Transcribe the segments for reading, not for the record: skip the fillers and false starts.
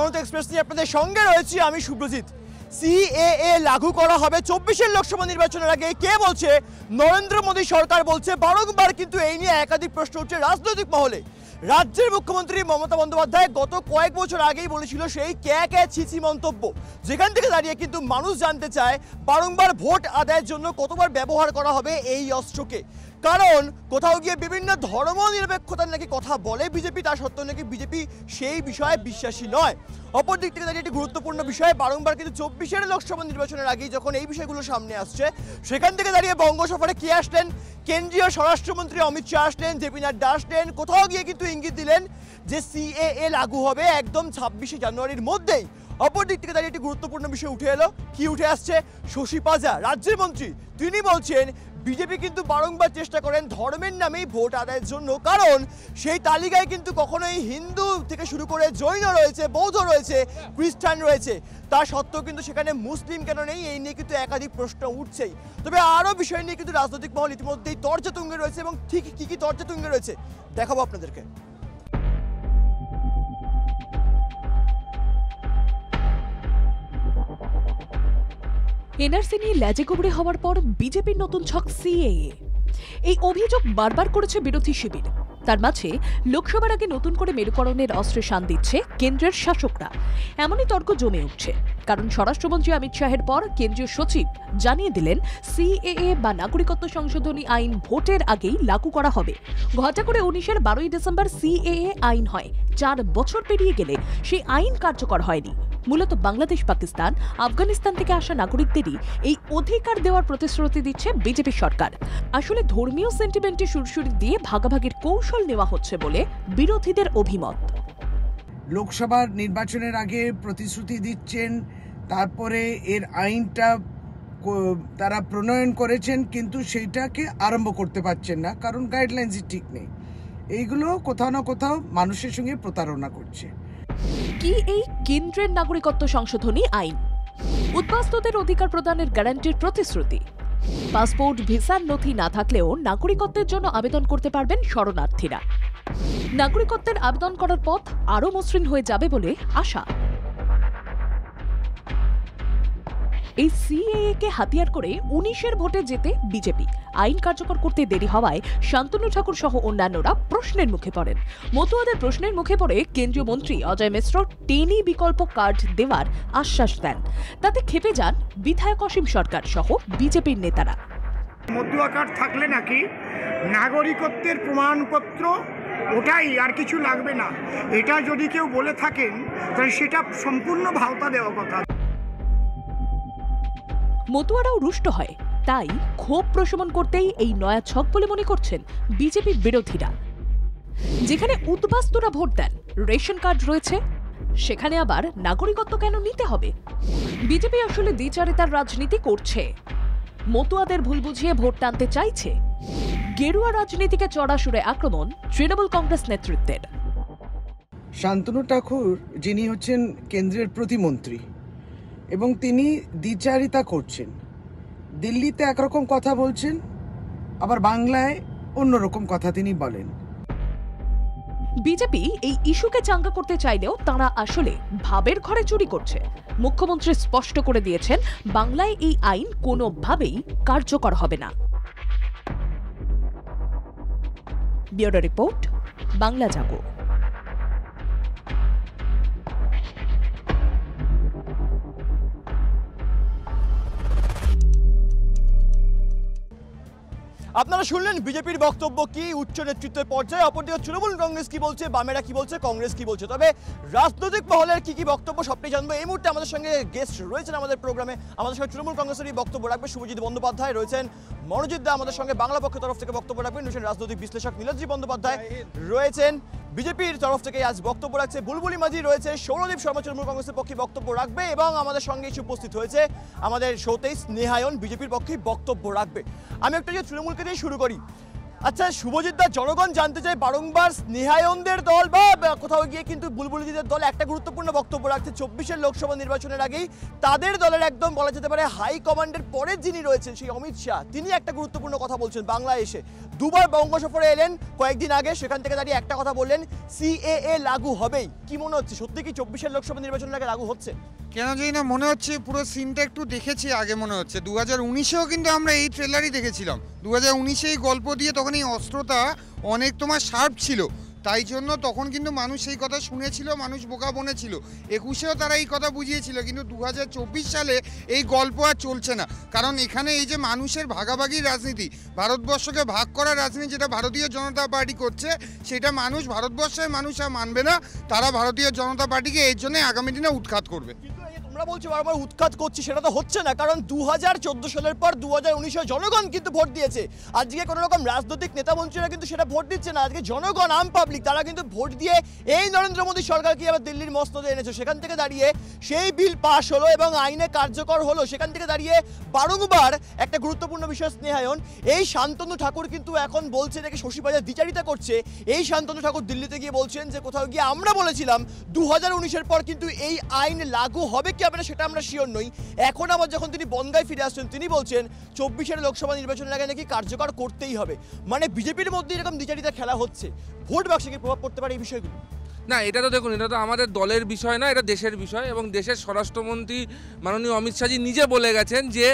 জনতা express নিয়ে আপনাদের সঙ্গে রয়েছি আমি সুব্রজিৎ। সিএএ লাগু করা হবে 24-এর লোকসভা নির্বাচনের আগে। কে বলছে? নরেন্দ্র মোদী সরকার বলছে। বারংবার কিন্তু এই নিয়ে একাধিক প্রশ্ন উঠছে রাজনৈতিক মহলে। রাজ্যের মুখ্যমন্ত্রী মমতা বন্দ্যোপাধ্যায় গত কয়েক বছর আগেই বলেছিল সেই ক্যা ছিছি মন্তব্য, যেখান থেকে দাঁড়িয়ে কিন্তু মানুষ জানতে চায় বারংবার ভোট আদায়ের জন্য কতবার ব্যবহার করা হবে এই অস্ত্রকে। কারণ কোথাও গিয়ে বিভিন্ন ধর্ম নিরপেক্ষতার নাকি কথা বলে বিজেপি, তা সত্ত্বেও নাকি বিজেপি সেই বিষয়ে বিশ্বাসী নয়। অপর দিক থেকে দাঁড়িয়ে একটি গুরুত্বপূর্ণ বিষয়, বারংবার কিন্তু 24-এর লোকসভা নির্বাচনের আগেই যখন এই বিষয়গুলো সামনে আসছে, সেখান থেকে দাঁড়িয়ে বঙ্গ সফরে কে আসলেন? কেন্দ্রীয় স্বরাষ্ট্রমন্ত্রী অমিত শাহ আসলেন, জেপি নাড্ডা আসলেন, কোথাও গিয়ে কিন্তু ইঙ্গিত দিলেন যে সিএএ লাগু হবে একদম 26শে জানুয়ারির মধ্যেই। অপর দিক থেকে দাঁড়িয়ে একটি গুরুত্বপূর্ণ বিষয় উঠে এলো। কি উঠে আসছে? শশী পাজা রাজ্যের মন্ত্রী, তিনি বলছেন বিজেপি কিন্তু বারংবার চেষ্টা করেন ধর্মের নামেই ভোট আদায়ের জন্য, কারণ সেই তালিকায় কিন্তু কখনোই হিন্দু থেকে শুরু করে জৈন রয়েছে, বৌদ্ধ রয়েছে, খ্রিস্টান রয়েছে, তা সত্ত্বেও কিন্তু সেখানে মুসলিম কেন নেই, এই নিয়ে কিন্তু একাধিক প্রশ্ন উঠছেই। তবে আরও বিষয় নিয়ে কিন্তু রাজনৈতিক মহল ইতিমধ্যেই তর্জা তুঙ্গে রয়েছে, এবং ঠিক কী কী তর্জা তুঙ্গে রয়েছে দেখাবো আপনাদেরকে। এনআরসি নিয়ে ল্যাজেগোবরে হওয়ার পর বিজেপির নতুন ছক সিএএ। এই অভিযোগ বারবার করেছে বিরোধী শিবির। তার মাঝে লোকসভার আগে নতুন করে মেরুকরণের অস্ত্রে শান দিচ্ছে কেন্দ্রের শাসকরা। এমনই তর্ক জমে উঠছে, কারণ স্বরাষ্ট্রমন্ত্রী অমিত শাহের পর কেন্দ্রীয় সচিব জানিয়ে দিলেন সিএএ বা নাগরিকত্ব সংশোধনী আইন ভোটের আগেই লাগু করা হবে। ঘটা করে 19-এর 12ই ডিসেম্বর সিএএ আইন হয়। 4 বছর পেরিয়ে গেলে সেই আইন কার্যকর হয়নি। মূলত বাংলাদেশ, পাকিস্তান, আফগানিস্তান থেকে আসা নাগরিকদেরই এই অধিকার দেওয়ার প্রতিশ্রুতি দিচ্ছে বিজেপি সরকার। আসলে ধর্মীয় সেন্টিমেন্টে সুরসুরি দিয়ে ভাগাভাগির কৌশল নেওয়া হচ্ছে বলে বিরোধীদের অভিমত। লোকসভার নির্বাচনের আগে প্রতিশ্রুতি দিচ্ছেন, তারপরে এর আইনটা তারা প্রণয়ন করেছেন, কিন্তু সেইটাকে আরম্ভ করতে পারছেন না, কারণ গাইডলাইন্সই ঠিক নেই। এইগুলো কোথাও না কোথাও মানুষের সঙ্গে প্রতারণা করছে। কি এই কেন্দ্রের নাগরিকত্ব সংশোধনী আইন? উদ্বাস্তুদের অধিকার প্রদানের গ্যারান্টির প্রতিশ্রুতি। পাসপোর্ট, ভিসার নথি না থাকলেও নাগরিকত্বের জন্য আবেদন করতে পারবেন শরণার্থীরা। নাগরিকত্বের আবেদন করার পথ আরও মসৃণ হয়ে যাবে বলে আশা। এই সিএএ কে হাতিয়ার করে 19-এর ভোটে যেতে বিজেপি। আইন কার্যকর করতে দেরি হওয়ায় শান্তনু ঠাকুর সহ অন্যান্যরা প্রশ্নের মুখে পড়েন। মতুয়াদের প্রশ্নের মুখে পড়ে কেন্দ্রীয় মন্ত্রী অজয় মিশ্র টেনি বিকল্প কার্ড দেওয়ার আশ্বাস দেন। তাতে ক্ষেপে যান বিধায়ক অসীম সরকার সহ বিজেপির নেতারা। মতুয়া কার্ড থাকলে নাকি নাগরিকত্বের প্রমাণপত্র, ওটাই, আর কিছু লাগবে না। এটা যদি কেউ বলে থাকেন তাহলে সেটা সম্পূর্ণ ভাওতা দেওয়া কথা। মতুয়ারাও রুষ্ট হয়, তাই ক্ষোভ প্রশমন করতেই এই নয়া ছক বলে মনে করছেন বিজেপির বিরোধীরা। যেখানে উদ্বাস্তুরা ভোট দেন, রেশন কার্ড রয়েছে, সেখানে আবার নাগরিকত্ব কেন নিতে হবে? বিজেপি আসলে দ্বিচারিতার রাজনীতি করছে। মতুয়াদের ভুল বুঝিয়ে ভোট টানতে চাইছে। গেরুয়া রাজনীতিকে চড়া সুরে আক্রমণ তৃণমূল কংগ্রেস নেতৃত্বের। শান্তনু ঠাকুর, যিনি হচ্ছেন কেন্দ্রের প্রতিমন্ত্রী, এবং তিনি দ্বিচারিতা করছেন। দিল্লিতে একরকম কথা বলছেন, আবার বাংলায় অন্যরকম কথা তিনি বলেন। বিজেপি এই ইস্যুকে চাঙ্গা করতে চাইলেও তারা আসলে ভাবের ঘরে চুরি করছে। মুখ্যমন্ত্রী স্পষ্ট করে দিয়েছেন বাংলায় এই আইন কোনোভাবেই কার্যকর হবে না। ব্যুরো রিপোর্ট, বাংলা জাগো। আপনারা শুনলেন বিজেপির বক্তব্য কি উচ্চ নেতৃত্বের পর্যায়ে। অপরদিকে তৃণমূল কংগ্রেস কি বলছে, বামেরা কি বলছে, কংগ্রেস কি বলছে। তবে রাজনৈতিক মহলের কি বক্তব্য সবটাই জানবো। এই মুহূর্তে আমাদের সঙ্গে গেস্ট রয়েছেন আমাদের প্রোগ্রামে। আমাদের সঙ্গে তৃণমূল কংগ্রেসেরই বক্তব্য রাখবে শুভজিৎ বন্দ্যোপাধ্যায়, রয়েছেন মনোজিৎ দা আমাদের সঙ্গে বাংলা পক্ষের তরফ থেকে বক্তব্য রাখবেন, রয়েছেন রাজনৈতিক বিশ্লেষক নীলাদ্রি বন্দ্যোপাধ্যায়, রয়েছেন বিজেপির তরফ থেকে আজ বক্তব্য রাখছে বুলবুলি মাঝি, রয়েছে সৌরদীপ শর্মা তৃণমূল কংগ্রেসের পক্ষে বক্তব্য রাখবে, এবং আমাদের সঙ্গে এসে উপস্থিত হয়েছে আমাদের শোতে স্নেহায়ন বিজেপির পক্ষে বক্তব্য রাখবে। আমি একটা যে তৃণমূলকে দিয়ে শুরু করি। আচ্ছা শুভজিৎ দা, জনগণ জানতে চায় বারংবার স্নেহায়নদের দল বা কোথাও গিয়ে কিন্তু বুলবুলিদের দল একটা গুরুত্বপূর্ণ বক্তব্য রাখছে 24-এর লোকসভা নির্বাচনের আগেই তাদের দলের একদম বলা যেতে পারে হাই কমান্ডের পরে যিনি রয়েছেন সেই অমিত শাহ, তিনি একটা গুরুত্বপূর্ণ কথা বলছেন বাংলায় এসে। দুবার বঙ্গ সফরে এলেন কয়েকদিন আগে, সেখান থেকে দাঁড়িয়ে একটা কথা বললেন, সিএএ লাগু হবেই। কি মনে হচ্ছে সত্যি কি 24-এর লোকসভা নির্বাচনের আগে লাগু হচ্ছে? কেন জানি না মনে হচ্ছে পুরো সিনটা একটু দেখেছি আগে, মনে হচ্ছে 2019-এও কিন্তু আমরা এই ট্রেলারই দেখেছিলাম। 2019-এ এই গল্প দিয়ে তখন এই অস্ত্রটা অনেক তোমার শার্প ছিল, তাই জন্য তখন কিন্তু মানুষ সেই কথা শুনেছিল, মানুষ বোকা বনেছিল। 21-এও তারা এই কথা বুঝিয়েছিল, কিন্তু 2024 সালে এই গল্প আর চলছে না। কারণ এখানে এই যে মানুষের ভাগাভাগির রাজনীতি, ভারতবর্ষকে ভাগ করার রাজনীতি যেটা ভারতীয় জনতা পার্টি করছে, সেটা ভারতবর্ষের মানুষ আর মানবে না। তারা ভারতীয় জনতা পার্টিকে এর জন্য আগামী দিনে উৎখাত করবে। তোমরা বলছো বারবার উৎখাত করছি, সেটা তো হচ্ছে না, কারণ 2014 সালের পর 2019-এ জনগণ কিন্তু ভোট দিয়েছে। আজকে কোনো রকম রাজনৈতিক নেতা মন্ত্রীরা কিন্তু সেটা ভোট দিচ্ছে না, আজকে জনগণ আম পাবলিক তারা কিন্তু ভোট দিয়ে এই নরেন্দ্র মোদী সরকারকে আবার দিল্লির মসনদে এনেছে। সেখান থেকে দাঁড়িয়ে সেই বিল পাস হলো এবং আইনে কার্যকর হলো, সেখান থেকে দাঁড়িয়ে বারংবার একটা গুরুত্বপূর্ণ বিষয় স্নেহায়ন। এই শান্তনু ঠাকুর কিন্তু এখন বলছে নাকি শশীবাজার দ্বিচারিতা করছে। এই শান্তনু ঠাকুর দিল্লিতে গিয়ে বলছেন যে কোথাও গিয়ে আমরা বলেছিলাম 2019-এর পর কিন্তু এই আইন লাগু হবে কি হবে না সেটা আমরা শিওর নই। এখন আবার যখন তিনি বনগাঁয় ফিরে আসছেন তিনি বলছেন 24-এর লোকসভা নির্বাচনের আগে নাকি কার্যকর করতেই হবে। মানে বিজেপির মধ্যে এরকম দ্বিচারিতা খেলা হচ্ছে, ভোট বাক্সে কি প্রভাব পড়তে পারে এই বিষয়গুলো? না, এটা তো দেখুন, এটা তো আমাদের দলের বিষয় না, এটা দেশের বিষয়। এবং দেশের স্বরাষ্ট্রমন্ত্রী মাননীয় অমিত শাহজি নিজে বলে গেছেন যে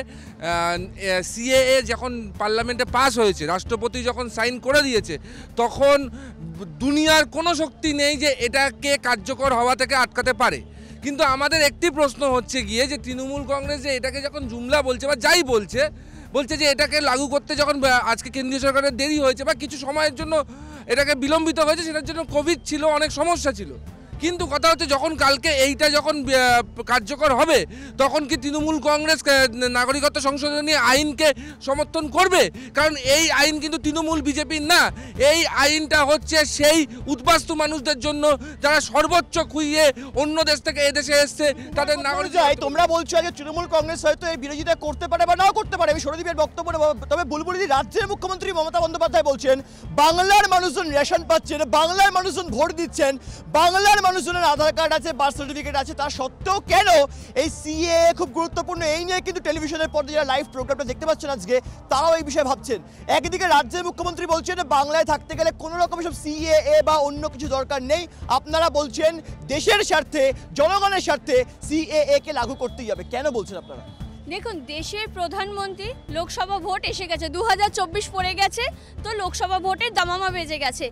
সিএএ যখন পার্লামেন্টে পাস হয়েছে, রাষ্ট্রপতি যখন সাইন করে দিয়েছে, তখন দুনিয়ার কোনো শক্তি নেই যে এটাকে কার্যকর হওয়া থেকে আটকাতে পারে। কিন্তু আমাদের একটি প্রশ্ন হচ্ছে গিয়ে যে তৃণমূল কংগ্রেস যে এটাকে যখন জুমলা বলছে বা যাই বলছে যে এটাকে লাগু করতে যখন আজকে কেন্দ্রীয় সরকারের দেরি হয়েছে বা কিছু সময়ের জন্য এটাকে বিলম্বিত হয়েছে, সেটার জন্য কোভিড ছিল, অনেক সমস্যা ছিল। কিন্তু কথা হচ্ছে যখন কালকে এইটা যখন কার্যকর হবে তখন কি তৃণমূল কংগ্রেস নাগরিকত্ব সংশোধনী আইনকে সমর্থন করবে? কারণ এই আইন কিন্তু তৃণমূল বিজেপির না, এই আইনটা হচ্ছে সেই উদ্বাস্তু মানুষদের জন্য যারা সর্বোচ্চ খুইয়ে অন্য দেশ থেকে এদেশে এসছে তাদের নাগরিক। তোমরা বলছো যে তৃণমূল কংগ্রেস হয়তো এই বিরোধিতা করতে পারে বা নাও করতে পারে, আমি সৌরদীপের বক্তব্য, তবে বুলবুলি রাজ্যের মুখ্যমন্ত্রী মমতা বন্দ্যোপাধ্যায় বলছেন বাংলার মানুষজন রেশন পাচ্ছেন, বাংলার মানুষজন ভোট দিচ্ছেন, বাংলার মানুষজনের আধার কার্ড আছে, বার্থ সার্টিফিকেট আছে, তা সত্ত্বেও কেন এই সিএএ খুব গুরুত্বপূর্ণ, এই নিয়ে কিন্তু টেলিভিশনের পর্দায় যারা লাইভ প্রোগ্রামটা দেখতে পাচ্ছেন আজকে তারাও এই বিষয়ে ভাবছেন। একদিকে রাজ্যের মুখ্যমন্ত্রী বলছেন বাংলায় থাকতে গেলে কোনো রকম সব সিএএ বা অন্য কিছু দরকার নেই, আপনারা বলছেন দেশের স্বার্থে জনগণের স্বার্থে সিএএ কে লাগু করতেই হবে। কেন বলছেন আপনারা? দেখুন, দেশের প্রধানমন্ত্রী, লোকসভা ভোট এসে গেছে, 2024 পড়ে গেছে, তো লোকসভা ভোটের দামামা বেজে গেছে।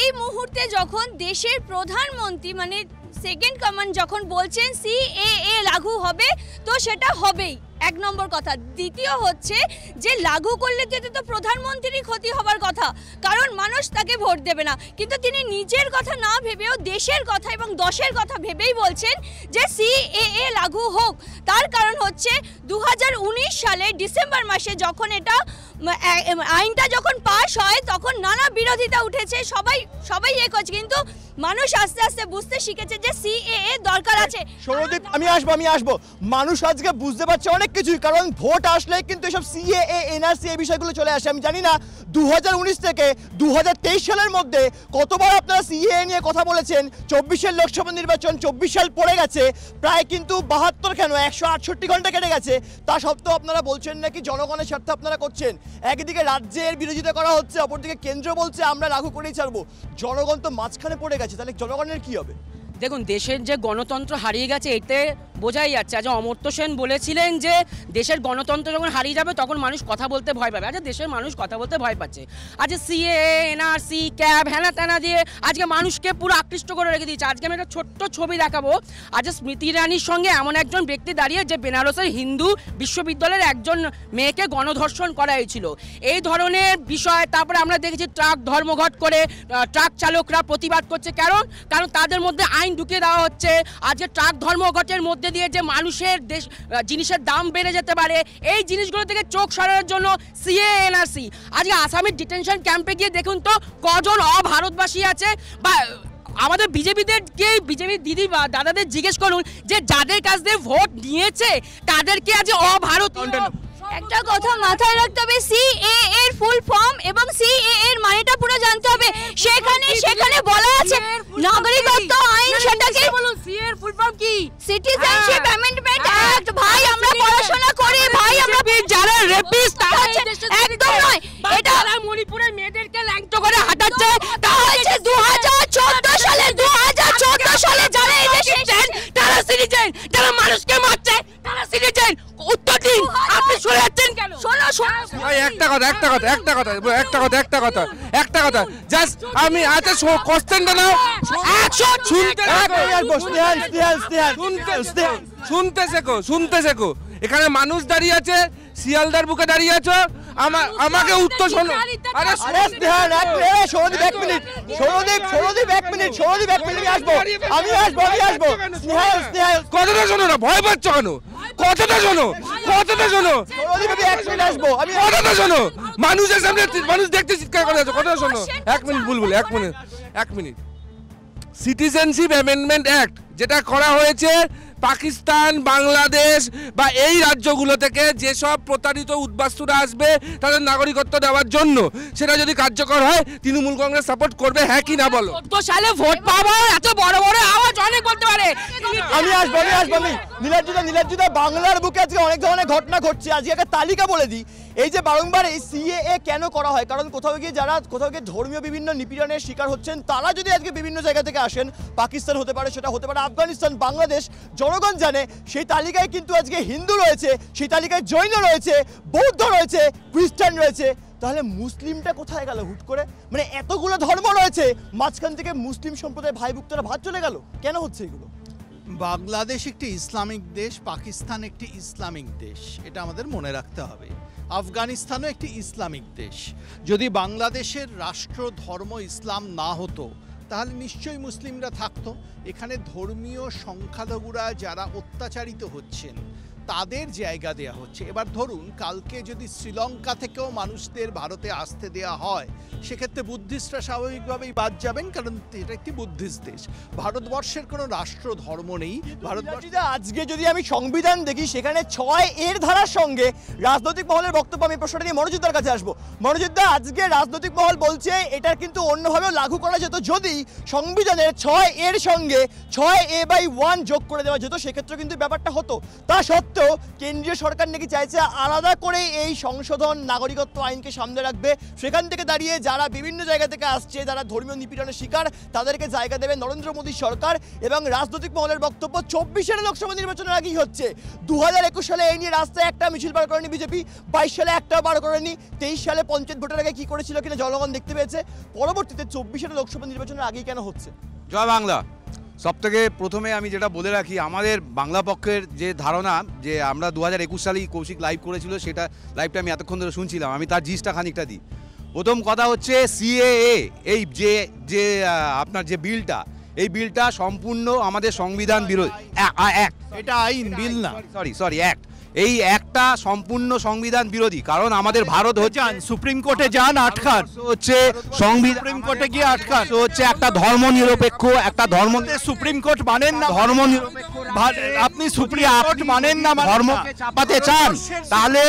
এই মুহূর্তে যখন দেশের প্রধানমন্ত্রী মানে সেকেন্ড কমান্ড যখন বলছেন সিএএ লাগু হবে, তো সেটা হবেই, এক নম্বর কথা। দ্বিতীয় হচ্ছে যে লাগু করলে তো প্রধানমন্ত্রীরই ক্ষতি হবার কথা, কারণ মানুষ তাকে ভোট দেবে না। কিন্তু তিনি নিজের কথা না ভেবেও দেশের কথা এবং দশের কথা ভেবেই বলছেন যে সিএএ লাগু হোক। তার কারণ হচ্ছে 2019 সালে ডিসেম্বর মাসে যখন এটা আইনটা যখন পাস হয় তখন নানা বিরোধিতা উঠেছে, সবাই করছে, কিন্তু মানুষ আস্তে আস্তে বুঝতে শিখেছে যে সিএএ দরকার আছে। সৌরদীপ, আমি আসবো, মানুষ আজকে বুঝতে পারছে অনেক কিছুই, কারণ ভোট আসলে কিন্তু এসব সিএএ এনআরসি এই বিষয়গুলো চলে আসে। আমি জানি না 2019 থেকে 2023 সালের মধ্যে কতবার আপনারা সিএএ নিয়ে কথা বলেছেন। 24-এর লোকসভা নির্বাচন 24 সাল পড়ে গেছে, প্রায় কিন্তু 72 কেন 168 ঘন্টা কেটে গেছে, তা সত্ত্বেও আপনারা বলছেন নাকি জনগণের স্বার্থে আপনারা করছেন। একদিকে রাজ্যের বিরোধিতা করা হচ্ছে, অপরদিকে কেন্দ্র বলছে আমরা লাগু করেই ছাড়বো। জনগণ তো মাঝখানে পড়ে গেছে, তাহলে জনগণের কি হবে? দেখুন, দেশের যে গণতন্ত্র হারিয়ে গেছে এতে বোঝাই যাচ্ছে। আজ অমর্ত্য সেন বলেছিলেন যে দেশের গণতন্ত্র যখন হারিয়ে যাবে তখন মানুষ কথা বলতে ভয় পাবে। আজ দেশের মানুষ কথা বলতে ভয় পাচ্ছে। আজ সিএএ এনআরসি ক্যাব হ্যানা ত্যানা দিয়ে আজকে মানুষকে পুরো আকৃষ্ট করে রেখে দিয়েছে। আজকে আমি একটা ছোট্ট ছবি দেখাবো। আজ স্মৃতি ইরানির সঙ্গে এমন একজন ব্যক্তি দাঁড়িয়ে যে বেনারসের হিন্দু বিশ্ববিদ্যালয়ের একজন মেয়েকে গণধর্ষণ করা হয়েছিল। এই ধরনের বিষয় তারপরে আমরা দেখেছি ট্রাক ধর্মঘট করে ট্রাক চালকরা প্রতিবাদ করছে। কারণ তাদের মধ্যে আইন ঢুকিয়ে দেওয়া হচ্ছে। আজকে ট্রাক ধর্মঘটের মধ্যে দিয়ে যে মানুষের জিনিসের দাম বেড়ে যেতে পারে, এই জিনিসগুলো থেকে চোখ সরানোর জন্য সিএএ এনআরসি। আজকে আসামের ডিটেনশন ক্যাম্পে গিয়ে দেখুন তো কজন অভারতবাসী আছে। বা আমাদের বিজেপি দিদি বা দাদাদের জিজ্ঞেস করুন যে যাদের কাছ থেকে ভোট নিয়েছে তাদেরকে আজ অভারতীয় একটা কথা মাথায় রাখতে হবে, সিএএ এর ফুল ফর্ম এবং সিএএ এর মানেটা পুরো জানতে হবে। সেখানে বলা আছে নাগরিকত্ব আইন, সেটাকে বলুন সিএএ এর ফুল ফর্ম কি? Citizenship amendment act. ভাই আমরা পড়াশোনা করি, ভাই আমরা যারা রেপিস্ট তারা একদম নয়, এটা মণিপুরের মেয়েদেরকে ল্যাংটো করে হাঁটাচ্ছে, তা হচ্ছে 2014 সালে যারা এই দেশে তারা সিটিজেন, যারা মানুষকে মারছে তারা সিটিজেন। উত্তর দিন, আপনি শুনে যাচ্ছেন কেন? শোনো ভাই একটা কথা জাস্ট আমি আচ্ছা কোশ্চেনটা নাও, শুনতে শেখো। এখানে মানুষ দাঁড়িয়ে আছে, শিয়ালদার বুকে দাঁড়িয়ে আছো, আমাকে উত্তর শোনো। আরে সৌরদীপ এক মিনিট আমি আসবো। কথাটা শোনো না, ভয় পাচ্ছ কেন? কথাটা শোনো। কথাটা শোনো, মানুষের সামনে মানুষ দেখতে চিৎকার করে আছে। কথাটা শোনো, এক মিনিট। সিটিজেনশিপ অ্যামেন্ডমেন্ট অ্যাক্ট যেটা করা হয়েছে পাকিস্তান, বাংলাদেশ বা এই রাজ্যগুলো থেকে যেসব প্রতারিত উদ্বাস্তুরা আসবে তাদের নাগরিকত্ব দেওয়ার জন্য, সেটা যদি কার্যকর হয় তৃণমূল কংগ্রেস সাপোর্ট করবে, হ্যাঁ কি না বলো? 14 সালে ভোট পাবো, এত বড় বড় আওয়াজ অনেক বলতে পারে। আমি আসবো। নীলাদ্রিদা, বাংলার বুকে আজকে অনেক ধরনের ঘটনা ঘটছে। আজকে একটা তালিকা বলে দিই। এই যে বারংবার এই সিএএ কেন করা হয়, কারণ কোথাও গিয়ে ধর্মীয় বিভিন্ন নিপীড়নের শিকার হচ্ছেন, তারা যদি আজকে বিভিন্ন জায়গা থেকে আসেন, পাকিস্তান হতে পারে, সেটা হতে পারে আফগানিস্তান, বাংলাদেশ, জনগণ জানে সেই তালিকায় কিন্তু আজকে হিন্দু রয়েছে, সেই তালিকায় জৈন রয়েছে, বৌদ্ধ রয়েছে, খ্রিস্টান রয়েছে। তাহলে মুসলিমটা কোথায় গেল হুট করে? মানে এতগুলো ধর্ম রয়েছে, মাঝখান থেকে মুসলিম সম্প্রদায় ভাই ভুক্তরা ভাত চলে গেল, কেন হচ্ছে এগুলো? বাংলাদেশ একটি ইসলামিক দেশ, পাকিস্তান একটি ইসলামিক দেশ, এটা আমাদের মনে রাখতে হবে। আফগানিস্তানও একটি ইসলামিক দেশ। যদি বাংলাদেশের রাষ্ট্র ধর্ম ইসলাম না হতো তাহলে নিশ্চয়ই মুসলিমরা থাকতো। এখানে ধর্মীয় সংখ্যালঘুরা যারা অত্যাচারিত হচ্ছেন তাদের জায়গা দেয়া হচ্ছে। এবার ধরুন কালকে যদি শ্রীলঙ্কা থেকেও মানুষদের ভারতে আসতে দেয়া হয়, সেক্ষেত্রে বুদ্ধিস্টরা স্বাভাবিকভাবেই বাদ যাবেন, কারণ এটা একটি বুদ্ধিস্ট দেশ। ভারতবর্ষের কোনো রাষ্ট্র ধর্ম নেই। আজকে যদি আমি সংবিধান দেখি, সেখানে 6 এর ধারার সঙ্গে রাজনৈতিক মহলের বক্তব্য, আমি প্রশ্নটা নিয়ে মনোজিৎদার কাছে আসবো। মনোজিৎদা, আজকে রাজনৈতিক মহল বলছে এটার কিন্তু অন্যভাবেও লাগু করা যেত, যদি সংবিধানের 6 এর সঙ্গে 6A/1 যোগ করে দেওয়া যেত, সেক্ষেত্রে কিন্তু ব্যাপারটা হতো। তা সত্ত্বেও কেন্দ্রীয় সরকার নাকি চাইছে আলাদা করে এই সংশোধন নাগরিকত্ব আইনকে সামনে রাখবে। সেখান থেকে দাঁড়িয়ে যারা বিভিন্ন জায়গা থেকে আসছে, যারা ধর্মীয় নিপীড়নের শিকার, তাদেরকে জায়গা দেবে নরেন্দ্র মোদী সরকার। এবং রাজনৈতিক মহলের বক্তব্য 24-এর লোকসভা নির্বাচনের আগেই হচ্ছে। 2021 সালে এই নিয়ে রাস্তায় একটা মিছিল বার করেনি বিজেপি, 22 সালে একটাও বার করেনি, 23 সালে পঞ্চায়েত ভোটের আগে কি করেছিল কিনা জনগণ দেখতে পেয়েছে। পরবর্তীতে 24-এর লোকসভা নির্বাচনের আগেই কেন হচ্ছে? জয় বাংলা। সবথেকে প্রথমে আমি যেটা বলে রাখি, আমাদের বাংলা পক্ষের যে ধারণা যে আমরা 2021 সালেই কৌশিক লাইভ করেছিল, সেটা লাইভটা আমি এতক্ষণ ধরে শুনছিলাম, আমি তার জিসটা খানিকটা দিই। প্রথম কথা হচ্ছে সিএএ, এই যে আপনার যে বিলটা, এই বিলটা সম্পূর্ণ আমাদের সংবিধান বিরোধী অ্যাক্ট। এটা আইন, বিল না, সরি অ্যাক্ট। এই একটা সম্পূর্ণ সংবিধান বিরোধী, কারণ আমাদের ভারত হচ্ছে সুপ্রিম কোর্টে যান, আটকান, হচ্ছে সংবিধান, সুপ্রিম কোর্টে গিয়ে আটকান, হচ্ছে একটা ধর্ম নিরপেক্ষ, একটা ধর্ম সুপ্রিম কোর্ট মানেন না, ধর্ম আপনি সুপ্রিম কোর্ট মানেন না, ধর্মকে চাপাতে চান, তাহলে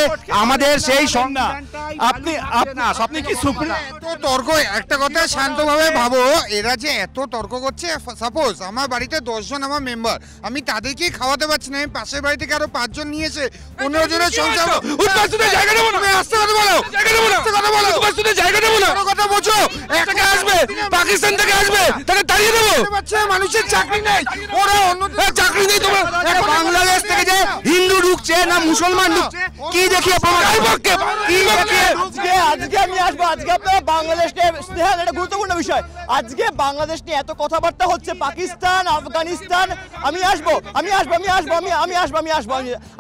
আমাদের সেই আপনি কি সুপ্রিম? এত তর্ক, একটা কথা শান্তভাবে ভাবো, এরা যে এত তর্ক করছে, সাপোজ আমার বাড়িতে 10 জন আমার মেম্বার, আমি তাদেরকেই খাওয়াতে পারছি না, আমি পাশের বাড়ি থেকে আরো 5 জন নিয়ে এসে 15 জনের সংসার। উদ্বাস্তুদের জায়গা দেবো না, আস্তে কথা বলো, উদ্বাস্তুদের জায়গা দেবো না, কথা বোঝো। একটা আসবে পাকিস্তান থেকে, আসবে তাকে তাড়িয়ে দেবো। মানুষের চাকরি নেই, ওরা অন্য চাকরি নেই। তোমার বাংলাদেশ থেকে যে হিন্দু ঢুকছে না মুসলমান ঢুকছে, কি দেখিয়ে আজকে আমি আসবো। আজকে আপনার বাংলাদেশ নিয়ে একটা গুরুত্বপূর্ণ বিষয়, আজকে বাংলাদেশ নিয়ে এত কথাবার্তা হচ্ছে, পাকিস্তান, আফগানিস্তান। আমি আসবো।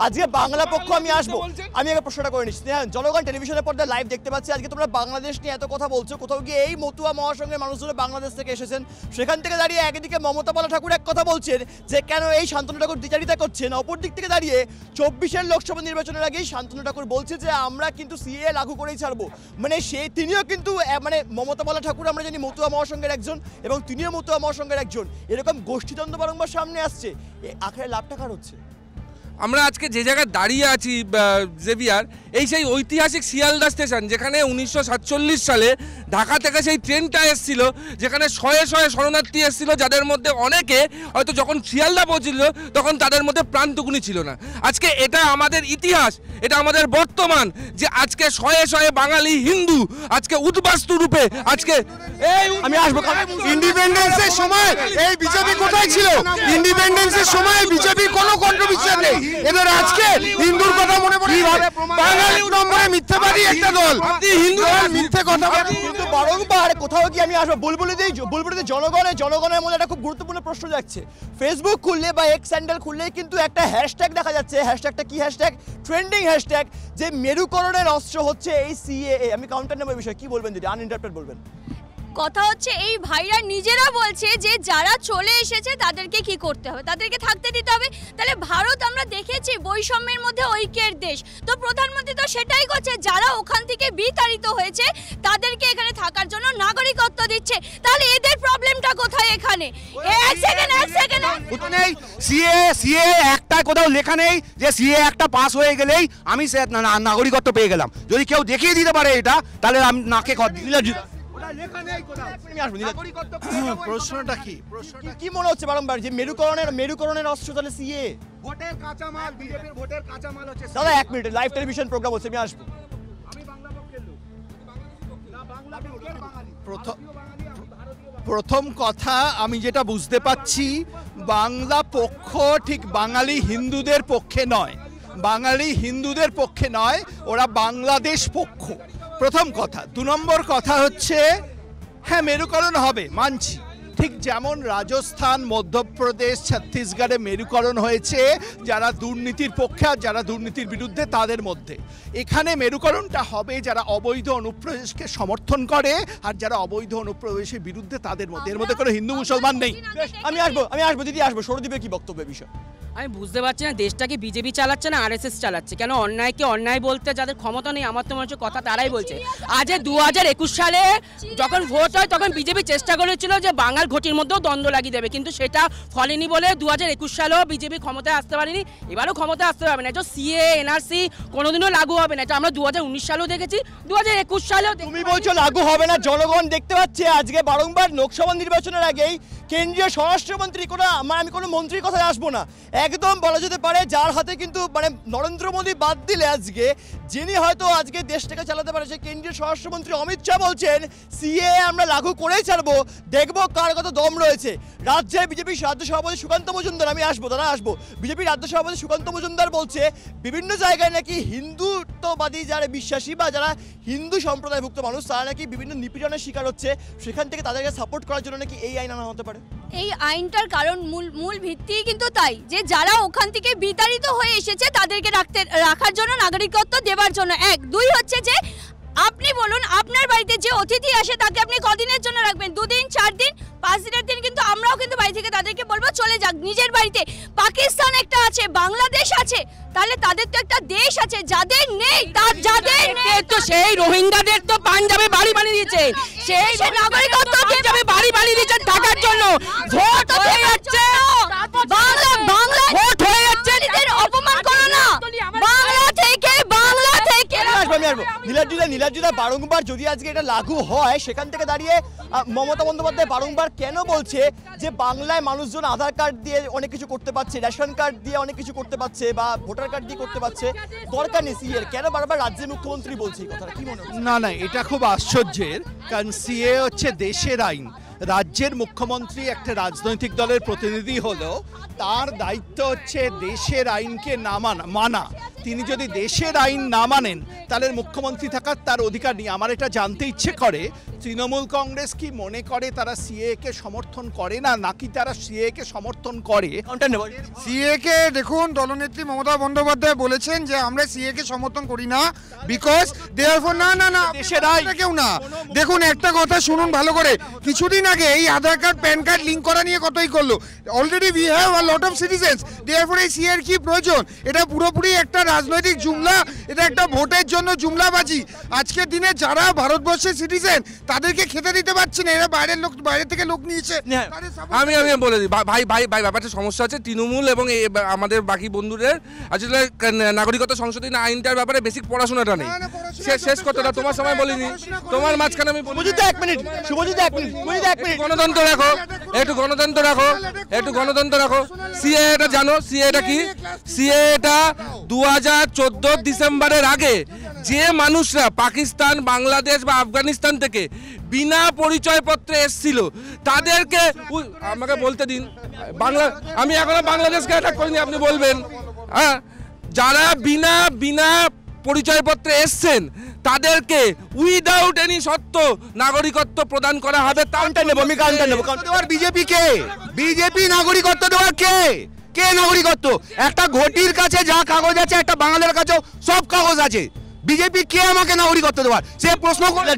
আজকে বাংলা পক্ষ আমি আসবো। আমি আগে প্রশ্নটা করে নিচ্ছি, জনগণ টেলিভিশনের পর্দায় লাইভ দেখতে পাচ্ছি, আজকে তোমরা বাংলাদেশ নিয়ে এত কথা বলছো, কোথাও গিয়ে এই মতুয়া মহাসংঘের মানুষগুলো বাংলাদেশ থেকে এসেছেন, সেখান থেকে দাঁড়িয়ে একদিকে মমতা বালা ঠাকুর এক কথা বলছেন যে কেন এই শান্তনু ঠাকুর দ্বিচারিতা করছেন, অপর দিক থেকে দাঁড়িয়ে 24-এর লোকসভা নির্বাচনের আগেই শান্তনু ঠাকুর বলছে যে আমরা কিন্তু সিএ লাগু করেই ছাড়বো। মানে তিনিও কিন্তু মানে মমতা বালা ঠাকুর আমরা জানি মতুয়া মহাসংঘের একজন, এবং তিনিও মতুয়া মহাসংঘের একজন। এরকম গোষ্ঠীদ্বন্দ্ব বারংবার সামনে আসছে, আখের লাভটা কার হচ্ছে? আমরা আজকে যে জায়গায় দাঁড়িয়ে আছি জেভিয়ার, এই সেই ঐতিহাসিক শিয়ালদা স্টেশন, যেখানে 1947 সালে ঢাকা থেকে সেই ট্রেনটা এসেছিল, যেখানে শয়ে শয়ে শরণার্থী এসেছিল, যাদের মধ্যে অনেকে হয়তো যখন শিয়ালদা পৌঁছিল তখন তাদের মধ্যে প্রাণটুকুনি ছিল না। আজকে এটা আমাদের ইতিহাস, এটা আমাদের বর্তমান, যে আজকে শয়ে শয়ে বাঙালি হিন্দু আজকে উদ্বাস্তু রূপে আজকে আমি আসবো। ইন্ডিপেন্ডেন্সের সময় এই বিজেপি কোথায় ছিল? ইন্ডিপেন্ডেন্সের সময় বিজেপির কোনো কন্ট্রিবিউশন নেই। এদের আজকে হিন্দুর কথা মনে পড়ে বাঙালি নম্বরে মিথ্যাবাদী একটা দল, হিন্দু মিথ্যে কথা বলে। কিন্তু বারংবার কোথাও কি আমি আসবো বুলবুলিতে জনগণের মধ্যে একটা খুব গুরুত্বপূর্ণ প্রশ্ন যাচ্ছে। ফেসবুক খুললে বা এক্স হ্যান্ডেল খুললে কিন্তু একটা হ্যাশট্যাগ দেখা যাচ্ছে। হ্যাশট্যাগটা কি হ্যাশট্যাগ? ট্রেন্ডিং হ্যাশট্যাগ, যে মেরুকরণের অস্ত্র হচ্ছে এই সিএএ। আমি কাউন্টার নেব এই বিষয়ে, কি বলবেন দিদি? আনইন্টারপ্রেট বলবেন। কথা হচ্ছে এই ভাইরা নিজেরা বলছে যে যারা চলে এসেছে তাদেরকে কি করতে হবে, তাদেরকে থাকতে দিতে হবে। তাহলে ভারত আমরা দেখেছি বৈষম্যের মধ্যে ঐক্যের দেশ, তো প্রধানমন্ত্রী তো সেটাই করছে, যারা ওখান থেকে বিতাড়িত হয়েছে তাদেরকে এখানে থাকার জন্য নাগরিকত্ব দিচ্ছে। তাহলে এদের প্রবলেমটা কোথায় এখানে? এক সেকেন্ড নেই সিএ একটা কোথাও লেখা নেই যে সিএ একটা পাস হয়ে গেলেই আমি নাগরিকত্ব পেয়ে গেলাম। যদি কেউ দেখিয়ে দিতে পারে এটা, তাহলে আমি নাকে প্রশ্নটা কি মনে হচ্ছে বারংবার যে মেরুকরণের অস্ত্র তাহলে সিএ? ভোটের কাঁচামাল, বিজেপির ভোটের কাঁচামাল হচ্ছে। দাদা এক মিনিট, লাইভ টেলিভিশন প্রোগ্রাম হচ্ছে, আমি আসবো। প্রথম কথা, আমি যেটা বুঝতে পাচ্ছি, বাংলা পক্ষ ঠিক বাঙালি হিন্দুদের পক্ষে নয়, ওরা বাংলাদেশ পক্ষ, প্রথম কথা। 2 নম্বর কথা হচ্ছে, হ্যাঁ মেরুকরণ হবে, মানছি। ঠিক যেমন রাজস্থান, মধ্যপ্রদেশ, ছত্তিশগড়ে মেরুকরণ হয়েছে যারা দুর্নীতির পক্ষে আর যারা দুর্নীতির বিরুদ্ধে তাদের মধ্যে, এখানে মেরুকরণটা হবে যারা অবৈধ অনুপ্রবেশকে সমর্থন করে আর যারা অবৈধ অনুপ্রবেশের বিরুদ্ধে তাদের মধ্যে। এর মধ্যে কোনো হিন্দু মুসলমান নেই। আমি আসবো দিদি, আসবো। সৌরদীপের কি বক্তব্য বিষয়? আমি বুঝতে পারছি না দেশটাকে বিজেপি চালাচ্ছে না আরএসএস চালাচ্ছে। কেন অন্যায়কে অন্যায় বলতে যাদের ক্ষমতা নেই, আমার তো মনে হচ্ছে কথা তারাই বলছে। আজ 2021 সালে যখন ভোট হয় তখন বিজেপি চেষ্টা করেছিল যে বাঙাল ঘটির মধ্যেও দ্বন্দ্ব লাগিয়ে দেবে, কিন্তু সেটা ফলেনি বলে 2021 সালেও বিজেপি ক্ষমতায় আসতে পারেনি, এবারও ক্ষমতায় আসতে পারবে না। এটা সিএ এনআরসি কোনোদিনও লাগু হবে না, এটা আমরা 2019 সালেও দেখেছি, 2021 সালেও। তুমি বলছো লাগু হবে না, জনগণ দেখতে পাচ্ছে আজকে বারংবার লোকসভা নির্বাচনের আগেই কেন্দ্রীয় স্বরাষ্ট্রমন্ত্রী আমি কোনো মন্ত্রীর কথায় আসবো না, একদম বলা যেতে পারে যার হাতে কিন্তু নরেন্দ্র মোদী বাদ দিলে আজকে যিনি হয়তো আজকে দেশটাকে চালাতে পারে সে কেন্দ্রীয় স্বরাষ্ট্রমন্ত্রী অমিত শাহ বলছেন সিএ আমরা লাগু করেই ছাড়বো, দেখবো কার কত দম রয়েছে। রাজ্যের বিজেপির রাজ্য সভাপতি সুকান্ত মজুমদার, আমি আসবো দাদা আসবো, বিজেপির রাজ্য সভাপতি সুকান্ত মজুমদার বলছে বিভিন্ন জায়গায় নাকি হিন্দুত্ববাদী যারা বিশ্বাসী বা যারা হিন্দু সম্প্রদায়ভুক্ত মানুষ তারা নাকি বিভিন্ন নিপীড়নের শিকার হচ্ছে, সেখান থেকে তাদেরকে সাপোর্ট করার জন্য নাকি এই আইন আনা হতে পারে। এই আইনটার কারণ মূল ভিত্তি কিন্তু তাই যে যারা ওখান থেকে বিতাড়িত হয়ে এসেছে তাদেরকে রাখার জন্য, নাগরিকত্ব দেওয়ার জন্য। 1, 2 হচ্ছে যে আপনি বলুন আপনার বাড়িতে যে অতিথি আসে তাকে আপনি কদিনের জন্য রাখবেন? 2 দিন, 4 দিন, 5 দিনের দিন। কিন্তু আমরাও কিন্তু বাড়ি থেকে তাদেরকে বলবো চলে যাক নিজের বাড়িতে। পাকিস্তান একটা আছে, বাংলাদেশ আছে, তাহলে তাদের তো একটা দেশ আছে, যাদের নেই তো সেই রোহিঙ্গাদের তো পাঞ্জাবে বাড়ি বানিয়ে দিয়েছে, সেই নাগরিকত্ব পাঞ্জাবে বাড়ি বানিয়ে দিয়েছে টাকার জন্য। ভোট হয়ে যাচ্ছে, বাংলা ভোট হয়ে যাচ্ছে, এদের অপমান করো না। বাংলা থেকে নীলাদ্রিদা বারংবার যদি আজকে এটা লাগু হয় সেখান থেকে দাঁড়িয়ে মমতা বন্দ্যোপাধ্যায় বারংবার কেন বলছে যে বাংলায় মানুষজন আধার কার্ড দিয়ে অনেক কিছু করতে পারছে, রেশন কার্ড দিয়ে অনেক কিছু করতে পারছে বা ভোটার কার্ড দিয়ে করতে পারছে, দরকার নেই সিএর, কেন বারবার রাজ্যের মুখ্যমন্ত্রী বলছে এই কথাটা? কি মনে হয়? না, এটা খুব আশ্চর্যের, কারণ সিএ হচ্ছে দেশের আইন। রাজ্যের মুখ্যমন্ত্রী একটা রাজনৈতিক দলের প্রতিনিধি হলো, তার দায়িত্ব হচ্ছে দেশের আইনকে মানা। তিনি যদি দেশের আইন না মানেন তাহলে মুখ্যমন্ত্রী থাকার তার অধিকার নেই। আমার এটা জানতে ইচ্ছে করে তৃণমূল কংগ্রেস কি মনে করে তারা সিএ কে সমর্থন করে না, নাকি তারা সিএ কে সমর্থন করে? সিএ কে দেখুন, দলনেত্রী মমতা বন্দ্যোপাধ্যায় বলেছেন যে আমরা সিএ কে সমর্থন করি না, বিকজ দেয়ারফর না দেশের আইন কেউ না। দেখুন একটা কথা শুনুন ভালো করে, কিছুদিন আগে এই আধার কার্ড প্যান কার্ড লিঙ্ক করা নিয়ে কতই করলো। Already we have a lot of citizens, therefore এই সিএর কি প্রয়োজন? এটা পুরোপুরি একটা রাজনৈতিক জুমলা, এটা একটা ভোটের জন্য জুমলাবাজি। আজকের দিনে যারা ভারতবর্ষের সিটিজেন তাদেরকে খেতে দিতে পারছে না, এরা বাইরের লোক, বাইরে থেকে লোক নিয়েছে। আমি বলে দিই ভাই ভাই ভাই ব্যাপারটা সমস্যা আছে তৃণমূল এবং আমাদের বাকি বন্ধুদের আসলে নাগরিকত্ব সংশোধনী আইনটার ব্যাপারে বেসিক পড়াশোনাটা নেই। শেষ কথাটা তোমার সময় বলিনি, তোমার মাঝখানে আমি শুভজিৎ এক মিনিট, শুভজিৎ এক মিনিট, শুভজিৎ এক মিনিট, গণতন্ত্র রাখো, একটু গণতন্ত্র রাখো, একটু গণতন্ত্র রাখো। সিএ এটা জানো, সিএ এটা কি? সিএ এটা 2014 ডিসেম্বরের আগে যে মানুষরা পাকিস্তান, বাংলাদেশ বা আফগানিস্তান থেকে বিনা পরিচয়পত্রে এসেছিল তাদেরকে, আমাকে বলতে দিন, আমি এখনো বাংলাদেশকে অ্যাটাক করিনি, আপনি বলবেন। হ্যাঁ, যারা বিনা পরিচয়পত্রে এসছেন তাদেরকে উইদাউট এনি শর্ত নাগরিকত্ব প্রদান করা হবে। কাউন্টার নেব, আমি কাউন্টার নেব। দেওয়ার বিজেপি কে? বিজেপি নাগরিকত্ব দেওয়ার কে? কে নাগরিকত্ব? একটা ঘটির কাছে যা কাগজ আছে, একটা বাঙালির কাছেও সব কাগজ আছে। বিজেপি কে আমাকে নাগরিকত্ব দেওয়ার? সে প্রশ্ন করলে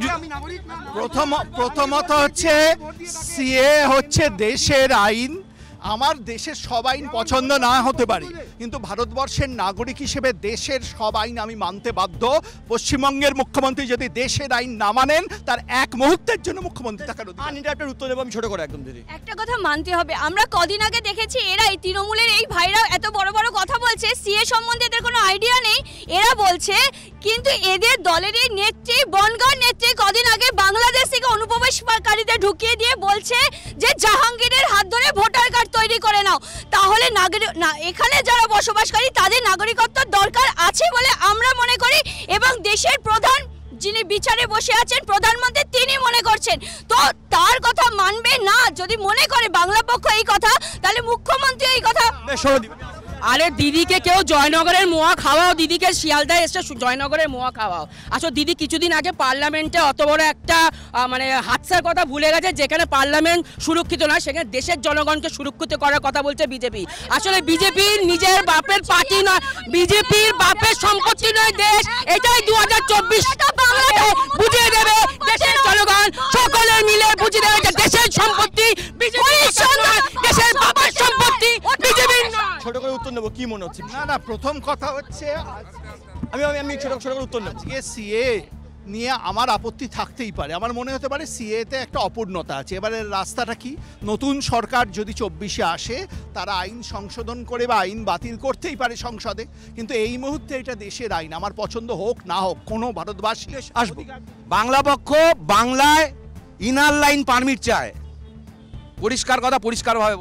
প্রথমত হচ্ছে সিএ হচ্ছে দেশের আইন। আমার দেশের সব আইন পছন্দ না হতে পারে, কিন্তু ভারতবর্ষের নাগরিক হিসেবে দেশের সব আইন আমি মানতে বাধ্য। পশ্চিমবঙ্গের মুখ্যমন্ত্রী যদি দেশের আইন না মানেন, তার এক মুহূর্তের জন্য মুখ্যমন্ত্রী থাকার একটা উত্তর দেবো আমি ছোট করে একদম দিদি। একটা কথা মানতে হবে, আমরা কদিন আগে দেখেছি এরাই তৃণমূলের এই ভাইরা এত বড় বড় কথা বলছে, সিএ সম্বন্ধে এদের কোনো আইডিয়া নেই এরা বলছে, কিন্তু এদের দলেরই নেত্রী, বনগাঁর নেত্রী কদিন আগে বাংলাদেশ থেকে অনুপ্রবেশকারীদের ঢুকিয়ে দিয়ে বলছে যে জাহাঙ্গীরের হাত ধরে ভোটার কার্ড তৈরি করে নাও। তাহলে এখানে যারা বসবাসকারী তাদের নাগরিকত্ব দরকার আছে বলে আমরা মনে করি, এবং দেশের প্রধান যিনি বিচারে বসে আছেন প্রধানমন্ত্রী তিনি মনে করছেন, তো তার কথা মানবে না। যদি মনে করে বাংলা পক্ষ এই কথা, তাহলে মুখ্যমন্ত্রী এই কথা। আরে দিদিকে কেউ জয়নগরের মোয়া খাওয়াও, দিদিকে শিয়ালদায় এসে জয়নগরের মোয়া খাওয়াও। আসলে দিদি কিছুদিন আগে পার্লামেন্টে অত বড় একটা মানে হাদসার কথা ভুলে গেছে, যেখানে পার্লামেন্ট সুরক্ষিত নয়, সেখানে দেশের জনগণকে সুরক্ষিত করার কথা বলছে বিজেপি। আসলে বিজেপির নিজের বাপের পার্টি নয়, বিজেপির বাপের সম্পত্তি নয় দেশ। এটাই 2024 বুঝিয়ে দেবে দেশের জনগণ, সকলে মিলে বুঝিয়ে দেবে যে দেশের সম্পত্তি দেশের বাপের সম্পত্তি, বিজেপির নয়। ছোট করে উত্তর নেব, কি মনে হচ্ছে? না, প্রথম কথা হচ্ছে আমি ছোট করে উত্তর নেব। সিএ নিয়ে আমার আপত্তি থাকতেই পারে, আমার মনে হতে পারে সিএতে একটা অপূর্ণতা আছে। এবারে রাস্তাটা কি? নতুন সরকার যদি 24-এ আসে, তারা আইন সংশোধন করে বা আইন বাতিল করতেই পারে সংসদে, কিন্তু এই মুহূর্তে এটা দেশের আইন। আমার পছন্দ হোক না হোক, কোনো ভারতবাসী আসবো। বাংলা পক্ষ বাংলায় ইনার লাইন পারমিট চায়, পরিষ্কার কথা, পরিষ্কারভাবে।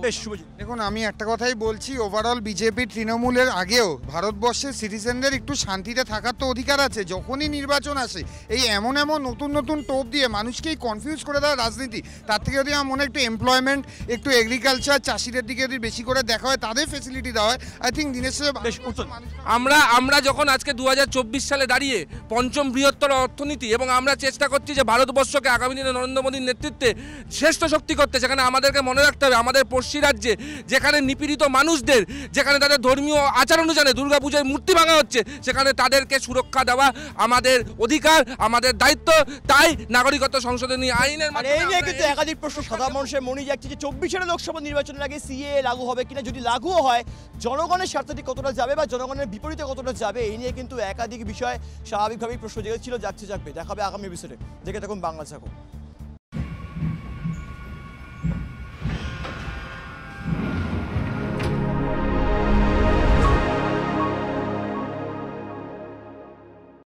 দেখুন, আমি একটা কথাই বলছি, ওভারঅল বিজেপি তৃণমূলের আগেও ভারতবর্ষের সিটিজেনদের একটু শান্তিতে থাকার তো অধিকার আছে। যখনই নির্বাচন আসে এই এমন নতুন টোপ দিয়ে মানুষকেই কনফিউজ করে দেওয়া রাজনীতি, তার থেকে যদি আমার মনে একটু এমপ্লয়মেন্ট, একটু এগ্রিকালচার, চাষিদের দিকে যদি বেশি করে দেখা হয়, তাদের ফেসিলিটি দেওয়া হয়, আই থিঙ্ক দিনের শেষে আমরা যখন আজকে 2024 সালে দাঁড়িয়ে পঞ্চম বৃহত্তর অর্থনীতি, এবং আমরা চেষ্টা করছি যে ভারতবর্ষকে আগামী দিনে নরেন্দ্র মোদীর নেতৃত্বে শ্রেষ্ঠ শক্তি করতে, সেখানে আমাদেরকে মনে রাখতে হবে আমাদের পড়শি রাজ্যে যেখানে নিপীড়িত মানুষদের, যেখানে তাদের ধর্মীয় আচার অনুযায়ী দুর্গাপূজায় মূর্তি ভাঙা হচ্ছে, সেখানে তাদেরকে সুরক্ষা দেওয়া আমাদের অধিকার, আমাদের দায়িত্ব। তাই নাগরিকত্ব সংশোধনী আইনের এই নিয়ে কিন্তু একাধিক প্রশ্ন সাধারণ মানুষের মনে যাচ্ছে যে 24-এর লোকসভা নির্বাচনের আগে সিএ লাগু হবে কিনা, যদি লাগুও হয় জনগণের স্বার্থটি কতটা যাবে বা জনগণের বিপরীতে কতটা যাবে, এই নিয়ে কিন্তু একাধিক বিষয় স্বাভাবিকভাবেই প্রশ্ন জেগেছিল, যাচ্ছে, জাগবে। দেখাবে আগামী এপিসোডে। দেখে থাকুন বাংলা থাকুন।